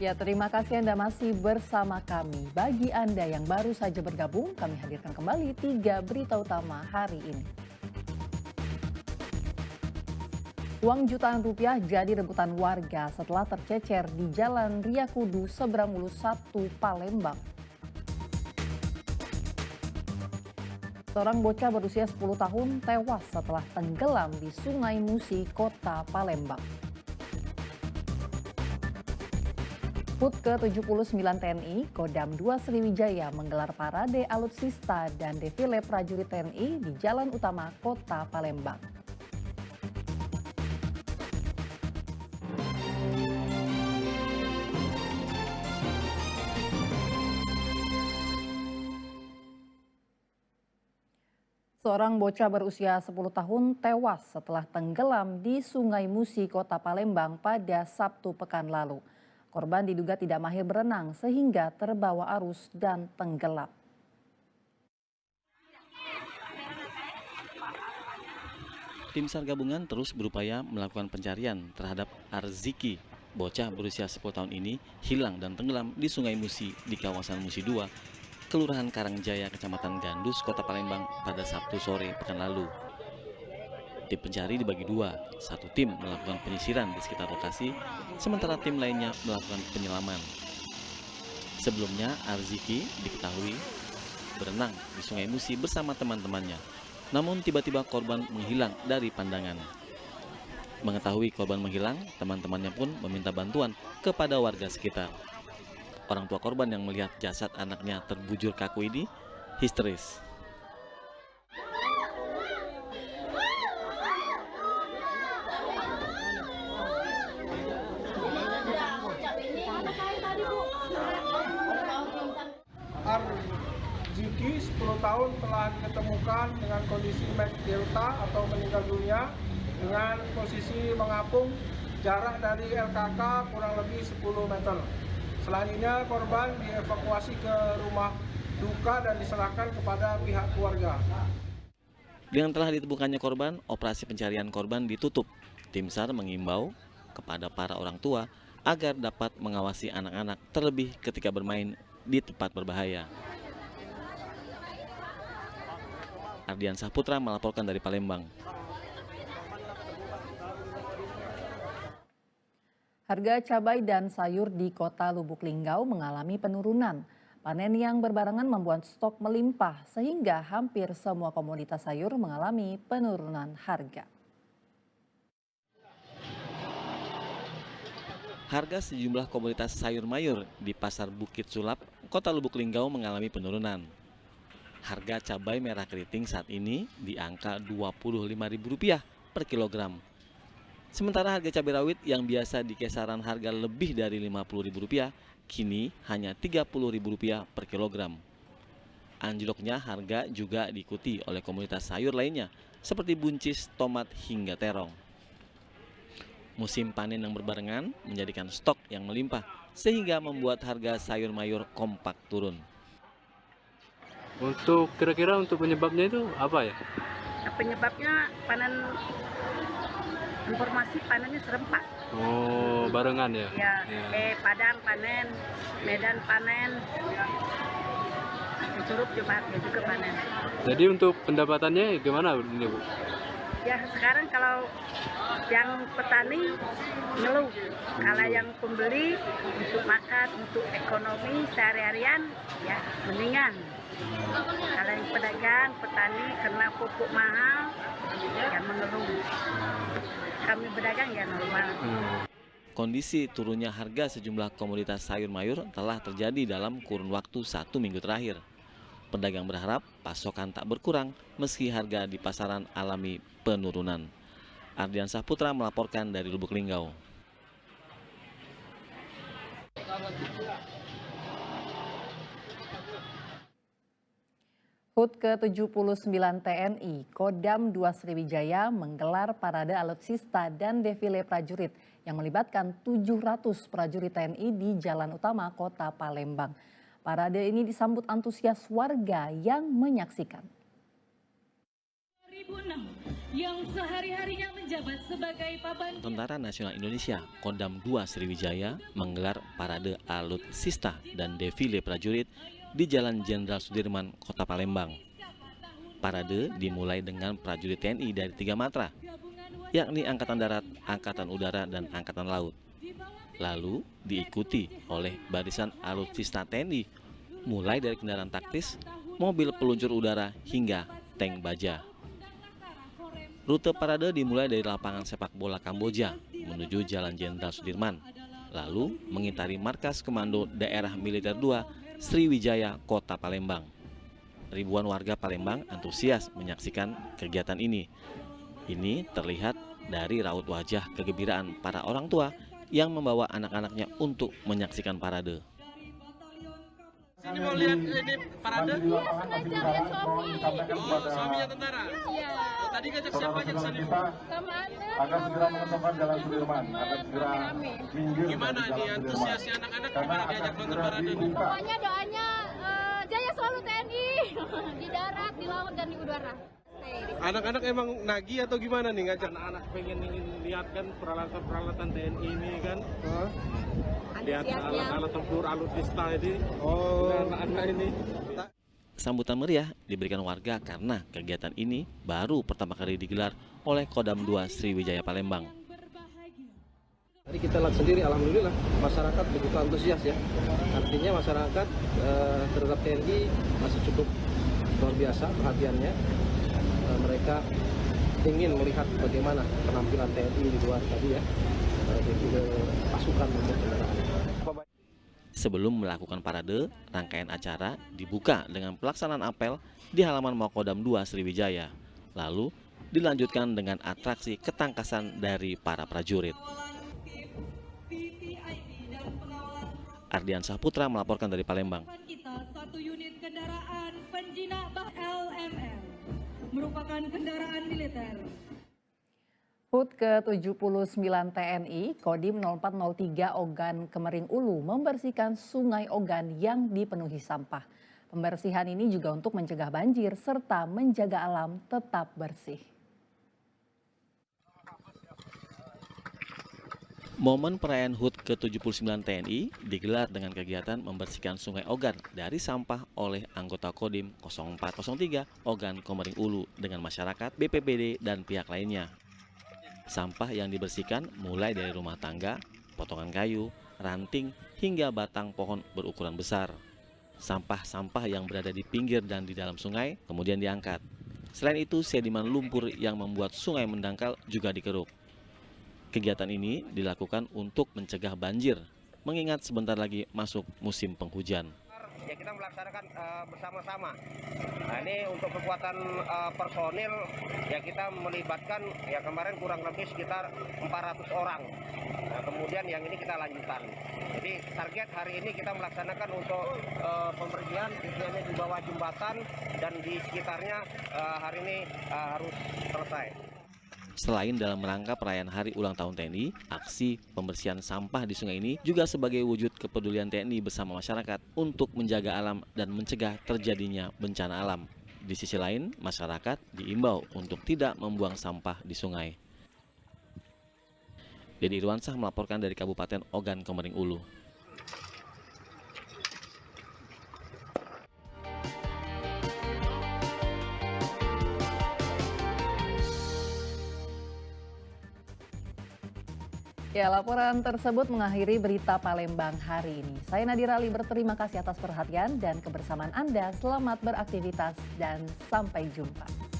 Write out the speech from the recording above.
Ya, terima kasih Anda masih bersama kami. Bagi Anda yang baru saja bergabung, kami hadirkan kembali 3 berita utama hari ini. Uang jutaan rupiah jadi rebutan warga setelah tercecer di Jalan Ria Kudu, seberang Ulus 1, Palembang. Seorang bocah berusia 10 tahun tewas setelah tenggelam di Sungai Musi, Kota Palembang. HUT ke-79 TNI, Kodam 2 Sriwijaya menggelar parade alutsista dan defile prajurit TNI di Jalan Utama Kota Palembang. Seorang bocah berusia 10 tahun tewas setelah tenggelam di Sungai Musi, Kota Palembang pada Sabtu pekan lalu. Korban diduga tidak mahir berenang sehingga terbawa arus dan tenggelam. Tim SAR gabungan terus berupaya melakukan pencarian terhadap Arziki. Bocah berusia 10 tahun ini hilang dan tenggelam di Sungai Musi di kawasan Musi 2, Kelurahan Karangjaya, Kecamatan Gandus, Kota Palembang pada Sabtu sore pekan lalu. Tim pencari dibagi dua, satu tim melakukan penyisiran di sekitar lokasi, sementara tim lainnya melakukan penyelaman. Sebelumnya, Arziki diketahui berenang di Sungai Musi bersama teman-temannya. Namun tiba-tiba korban menghilang dari pandangan. Mengetahui korban menghilang, teman-temannya pun meminta bantuan kepada warga sekitar. Orang tua korban yang melihat jasad anaknya terbujur kaku ini histeris. Arziki 10 tahun telah ditemukan dengan kondisi MAC Delta atau meninggal dunia dengan posisi mengapung, jarak dari LKK kurang lebih 10 meter. Selanjutnya korban dievakuasi ke rumah duka dan diserahkan kepada pihak keluarga. Dengan telah ditemukannya korban, operasi pencarian korban ditutup. Tim SAR mengimbau kepada para orang tua agar dapat mengawasi anak-anak terlebih ketika bermain di tempat berbahaya. Ardian Saputra melaporkan dari Palembang. Harga cabai dan sayur di Kota Lubuk Linggau mengalami penurunan. Panen yang berbarengan membuat stok melimpah sehingga hampir semua komoditas sayur mengalami penurunan harga. Harga sejumlah komoditas sayur mayur di Pasar Bukit Sulap, Kota Lubuk Linggau mengalami penurunan. Harga cabai merah keriting saat ini di angka Rp25.000 per kilogram. Sementara harga cabai rawit yang biasa di kisaran harga lebih dari Rp50.000, kini hanya Rp30.000 per kilogram. Anjloknya harga juga diikuti oleh komoditas sayur lainnya seperti buncis, tomat, hingga terong. Musim panen yang berbarengan menjadikan stok yang melimpah sehingga membuat harga sayur mayur kompak turun. Untuk kira-kira untuk penyebabnya itu apa ya? Penyebabnya informasi panennya serempak. Oh, barengan ya? Ya. Padang panen, Medan panen, Surup juga panen. Jadi untuk pendapatannya gimana ini, Bu? Ya sekarang kalau yang petani ngeluh, kalau yang pembeli untuk makan, untuk ekonomi sehari-harian ya mendingan. Kalau yang pedagang, petani karena pupuk mahal ya mengeluh. Kami pedagang ya normal. Kondisi turunnya harga sejumlah komoditas sayur mayur telah terjadi dalam kurun waktu 1 minggu terakhir. Pedagang berharap pasokan tak berkurang meski harga di pasaran alami penurunan. Ardian Saputra melaporkan dari Lubuk Linggau. HUT ke-79 TNI, Kodam 2 Sriwijaya menggelar parade alutsista dan defile prajurit yang melibatkan 700 prajurit TNI di Jalan Utama Kota Palembang. Parade ini disambut antusias warga yang menyaksikan. yang sehari-harinya menjabat sebagai paban Tentara Nasional Indonesia Kodam 2 Sriwijaya menggelar parade alutsista dan defile prajurit di Jalan Jenderal Sudirman, Kota Palembang. Parade dimulai dengan prajurit TNI dari 3 matra, yakni Angkatan Darat, Angkatan Udara, dan Angkatan Laut. Lalu diikuti oleh barisan alutsista TNI, mulai dari kendaraan taktis, mobil peluncur udara, hingga tank baja. Rute parade dimulai dari lapangan sepak bola Kamboja menuju Jalan Jenderal Sudirman, lalu mengitari markas Komando Daerah Militer 2 Sriwijaya, Kota Palembang. Ribuan warga Palembang antusias menyaksikan kegiatan ini. Ini terlihat dari raut wajah kegembiraan para orang tua yang membawa anak-anaknya untuk menyaksikan parade. Ini mau lihat ini parade? Iya, sengaja lihat suami. Oh, suaminya tentara? Iya. Oh, tadi ngajak siapa aja ke sana? Sama anak. akan segera mengesahkan Jalan Sudirman, akan segera minggir. Gimana dari nih Jalan antusiasnya Sudirman. anak-anak Karena gimana akan diajak nonton segera parade nih? dibuka. Pokoknya doanya Jaya selalu TNI di darat, di laut, dan di udara. Anak-anak emang nagih atau gimana nih ngajak? Anak-anak pengen lihat kan peralatan-peralatan TNI ini kan, lihat alat-alat tempur alutsista ini, anak-anak ini. Sambutan meriah diberikan warga karena kegiatan ini baru pertama kali digelar oleh Kodam 2 Sriwijaya Palembang. Tadi kita lihat sendiri, alhamdulillah masyarakat begitu antusias ya. Artinya masyarakat terhadap TNI masih cukup luar biasa perhatiannya. Mereka ingin melihat bagaimana penampilan TNI di luar tadi ya, ke pasukan maupun kendaraan. Sebelum melakukan parade, rangkaian acara dibuka dengan pelaksanaan apel di halaman Makodam 2 Sriwijaya. Lalu dilanjutkan dengan atraksi ketangkasan dari para prajurit. Ardian Saputra melaporkan dari Palembang. kita 1 unit kendaraan penjinak LML merupakan kendaraan militer. HUT ke-79 TNI Kodim 0403 Ogan Kemering Ulu membersihkan Sungai Ogan yang dipenuhi sampah. Pembersihan ini juga untuk mencegah banjir serta menjaga alam tetap bersih. Momen perayaan HUT ke-79 TNI digelar dengan kegiatan membersihkan Sungai Ogan dari sampah oleh anggota Kodim 0403 Ogan Komering Ulu dengan masyarakat, BPBD, dan pihak lainnya. Sampah yang dibersihkan mulai dari rumah tangga, potongan kayu, ranting, hingga batang pohon berukuran besar. Sampah-sampah yang berada di pinggir dan di dalam sungai kemudian diangkat. Selain itu, sedimen lumpur yang membuat sungai mendangkal juga dikeruk. Kegiatan ini dilakukan untuk mencegah banjir, mengingat sebentar lagi masuk musim penghujan. Ya kita melaksanakan bersama-sama. Nah ini untuk kekuatan personil ya kita melibatkan ya kemarin kurang lebih sekitar 400 orang. Nah kemudian yang ini kita lanjutkan. Jadi target hari ini kita melaksanakan untuk pembersihan tujuannya di bawah jembatan dan di sekitarnya hari ini harus selesai. Selain dalam rangka perayaan Hari Ulang Tahun TNI, aksi pembersihan sampah di sungai ini juga sebagai wujud kepedulian TNI bersama masyarakat untuk menjaga alam dan mencegah terjadinya bencana alam. Di sisi lain, masyarakat diimbau untuk tidak membuang sampah di sungai. Dedi Irwansah melaporkan dari Kabupaten Ogan Komering Ulu. Ya, laporan tersebut mengakhiri berita Palembang hari ini. Saya Nadira Ali berterima kasih atas perhatian dan kebersamaan Anda. Selamat beraktivitas dan sampai jumpa.